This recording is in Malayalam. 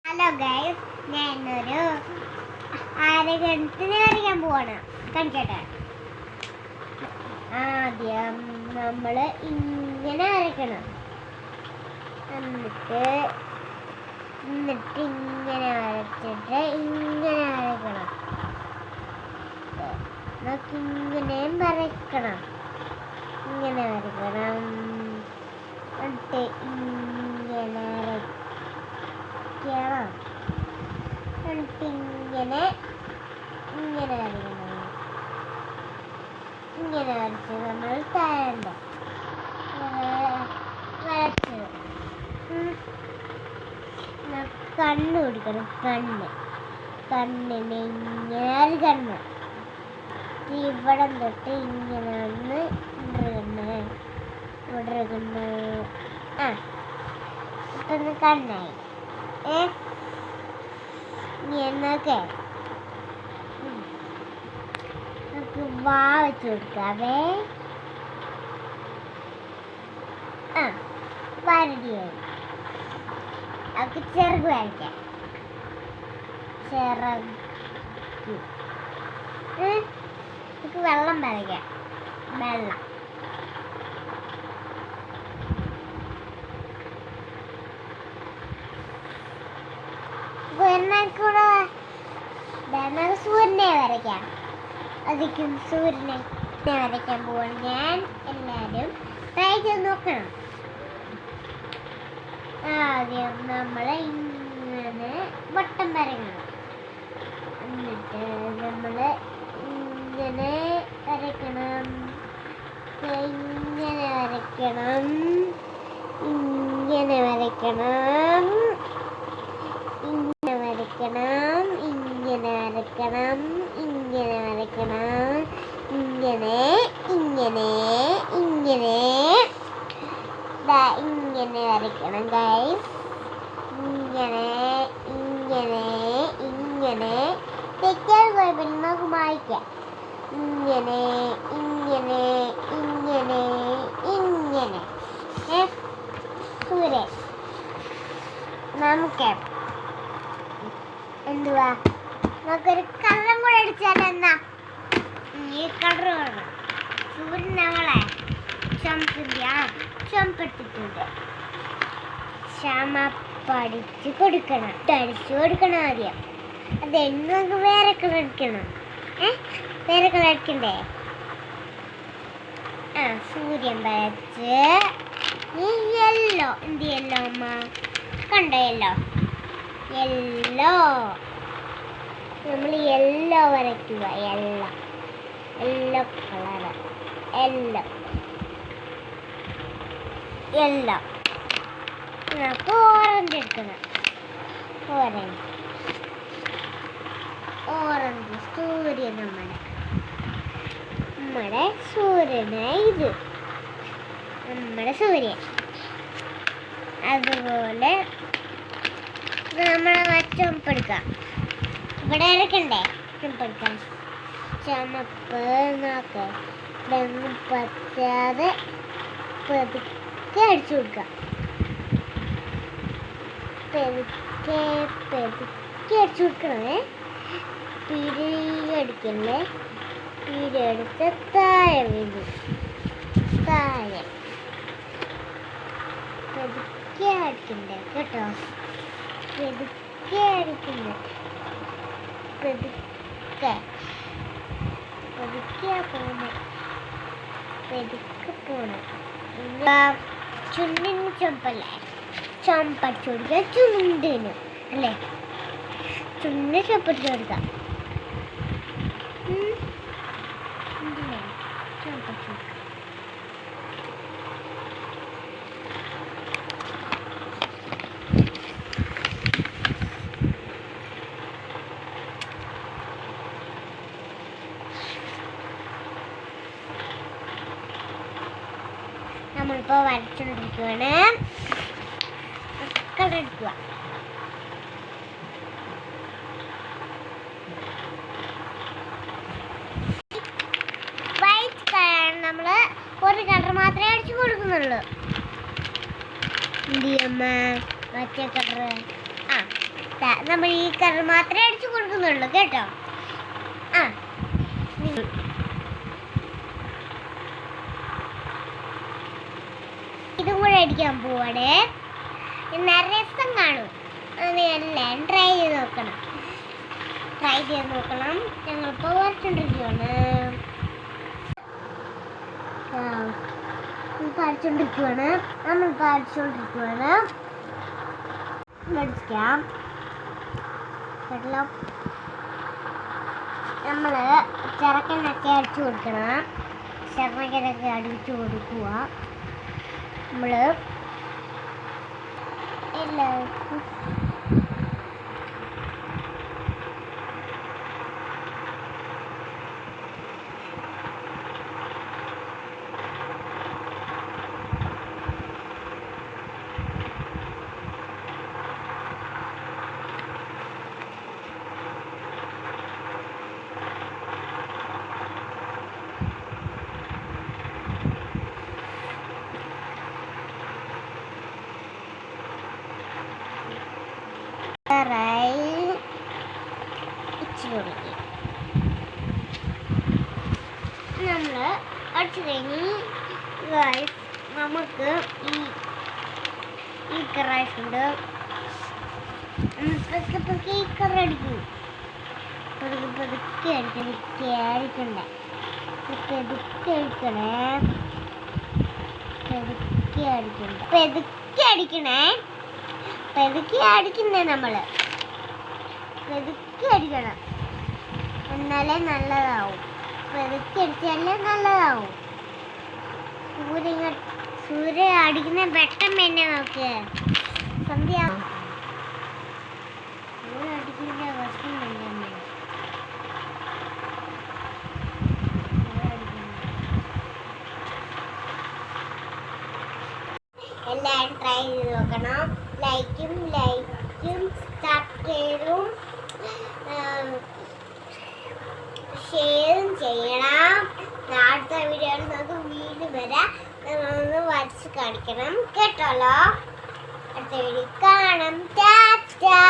ഹലോ ഗൈസ്, ഞാനൊരു അരകണത്തിന് വരയ്ക്കാൻ പോവാണ്. കാണിക്കട്ടെ. ആദ്യം നമ്മൾ ഇങ്ങനെ വരയ്ക്കണം. എന്നിട്ട് ഇങ്ങനെ വരച്ചിട്ട് ഇങ്ങനെ വരയ്ക്കണം. നമുക്ക് ഇങ്ങനെയും വരയ്ക്കണം. ഇങ്ങനെ വരയ്ക്കണം. എന്നിട്ട് ഇങ്ങനെ വരയ്ക്കണം. എന്നിട്ട് ഇങ്ങനെ വരയ്ക്കണം. ഇങ്ങനെ വരച്ച് നമ്മൾ തരണ്ട വരച്ചത് കണ്ണ് പിടിക്കണം. കണ്ണിന് ഇങ്ങനെ ഒരു കണ്ണ് ഇവിടെ തൊട്ട് ഇങ്ങനെ ഒന്ന് ഇവിടെ കണ്ണ് ഇപ്പൊന്ന് കണ്ണായി. എന്നൊക്കെ നമുക്ക് വാ വെച്ച് കൊടുക്കാവേ. വരടിയായി. നമുക്ക് ചിറക് വരയ്ക്കാം. നമുക്ക് വെള്ളം വരയ്ക്കാം. വെള്ളം സൂര്യനെ വരയ്ക്കാം. അധികം സൂര്യനെ വരയ്ക്കാൻ പോവാണ് ഞാൻ. എല്ലാവരും ട്രൈ ചെയ്ത് നോക്കണം. ആദ്യം നമ്മൾ ഇങ്ങനെ വട്ടം വരയ്ക്കണം. എന്നിട്ട് നമ്മൾ ഇങ്ങനെ വരയ്ക്കണം. ഇങ്ങനെ വരയ്ക്കണം. ഇങ്ങനെ വരയ്ക്കണം. ഇങ്ങനെ വരയ്ക്കണം. ഇങ്ങനെ വരയ്ക്കണം. ഇങ്ങനെ വരയ്ക്കണം. ഇങ്ങനെ ഇങ്ങനെ ഇങ്ങനെ ഇങ്ങനെ വരയ്ക്കണം ഗൈസ്. ഇങ്ങനെ ഇങ്ങനെ ഇങ്ങനെ തെറ്റാൻ കുഴപ്പമില്ല, നമുക്ക് വായിക്കാം. ഇങ്ങനെ ഇങ്ങനെ ഇങ്ങനെ ഇങ്ങനെ സൂര്യൻ. നമുക്ക് എന്തുവാ, നമുക്കൊരു കളറും കൂടെ അടിച്ചാൽ എന്നാ? ഈ കളർ വേണം. സൂര്യൻ നമ്മളെ ചുമപ്പെട്ടിട്ടുണ്ട്. ചുമപ്പടിച്ച് കൊടുക്കണം. അടിച്ചു കൊടുക്കണം ആദ്യം. അതെന്ന് നമുക്ക് വേറെ കളർ അടിക്കണം. വേറെ കളർ അടിക്കണ്ടേ? സൂര്യൻ വരച്ച് യെല്ലോ. എന്ത് യെല്ലോ അമ്മ? കണ്ടോ യെല്ലോ? യെല്ലോ നമ്മൾ യെല്ലോ വരയ്ക്കുക. Yellow colour. യെല്ലോ നമുക്ക് ഓറഞ്ച് എടുക്കണം. ഓറഞ്ച് സൂര്യൻ. നമ്മുടെ സൂര്യന് ഇത് നമ്മുടെ സൂര്യൻ. അതുപോലെ നമ്മളെ ചുമപ്പെടുക്കാം. ഇവിടെ ഇറക്കണ്ടേ ചുമപ്പെടുക്കാം. ചുമപ്പ് നോക്ക്. ഇതൊന്നും പറ്റാതെ പെതുക്കെ അടിച്ചു കൊടുക്കാം. പെതുക്കെ അടിച്ചു കൊടുക്കണേ. പിരിയടിക്കല്ലേ. പിരിയെടുത്ത് താഴെ വീഴും. താഴെ പെതുക്കെ അടിക്കണ്ടേ കേട്ടോ. പെതുക്കെ അടിക്കണ്ടേ. പെതുക്കെ പോണം. ചുണ്ടിന് ചുമപ്പല്ലേ? ചുമപ്പടിച്ചു കൊടുക്കുക. ചുണ്ടിന് അല്ലേ? ചുണ്ടിന് ചുമപ്പടിച്ചു കൊടുക്കാം. ചുമപ്പടിച്ചു കൊടുക്കാം. നമ്മളിപ്പോൾ വരച്ചുകൊണ്ടിരിക്കുകയാണ്. കളർ എടുക്കുക. വൈറ്റ് കളർ നമ്മൾ ഒരു കളർ മാത്രമേ അടിച്ചു കൊടുക്കുന്നുള്ളൂ. മറ്റേ കളർ നമ്മൾ ഈ കളർ മാത്രമേ അടിച്ചു കൊടുക്കുന്നുള്ളൂ കേട്ടോ. ആ ഇതും കൂടെ അടിക്കാൻ പോവാടെ. നല്ല രസം കാണും. അതെല്ലാം ട്രൈ ചെയ്ത് നോക്കണം. ഞങ്ങളിപ്പോൾ വരച്ചോണ്ടിരിക്കുവാണ്. പഠിക്കാം. നമ്മൾ ചിറക്കനൊക്കെ അടിച്ചു കൊടുക്കണം. ചിറക്കനൊക്കെ അടിച്ചു കൊടുക്കുക. നമ്മൾ എല്ലാവർക്കും നമ്മൾ അടിച്ചു കഴിഞ്ഞ് നമുക്ക് ഈ കറായിട്ടുണ്ട്. പതുക്കെ ഈ കറ അടിക്കും. പതുക്കെ അടിക്കണ്ടേ. പെതുക്കെ അടിക്കണേ. നമ്മള് പെതുക്കെ അടിക്കണം. എന്നാലേ നല്ലതാവും. പെതുക്കെ അടിച്ചാലേ നല്ലതാവും. സൂര്യ അടിക്കുന്ന വെട്ടം തന്നെ നോക്ക്. സന്ധ്യ അടിക്കുന്ന വെട്ടം തന്നെ. എല്ലാവരും ട്രൈ ചെയ്ത് നോക്കണം. ലൈക്കും സബ്സ്ക്രൈബും ഷെയറും ചെയ്യണം. അടുത്ത വീഡിയോയിൽ നമുക്ക് വീണ്ടും വരാം. നമ്മളൊന്ന് വരച്ച് കാണിക്കണം കേട്ടോളോ. അടുത്ത വീഡിയോ കാണാം. ടാറ്റാ.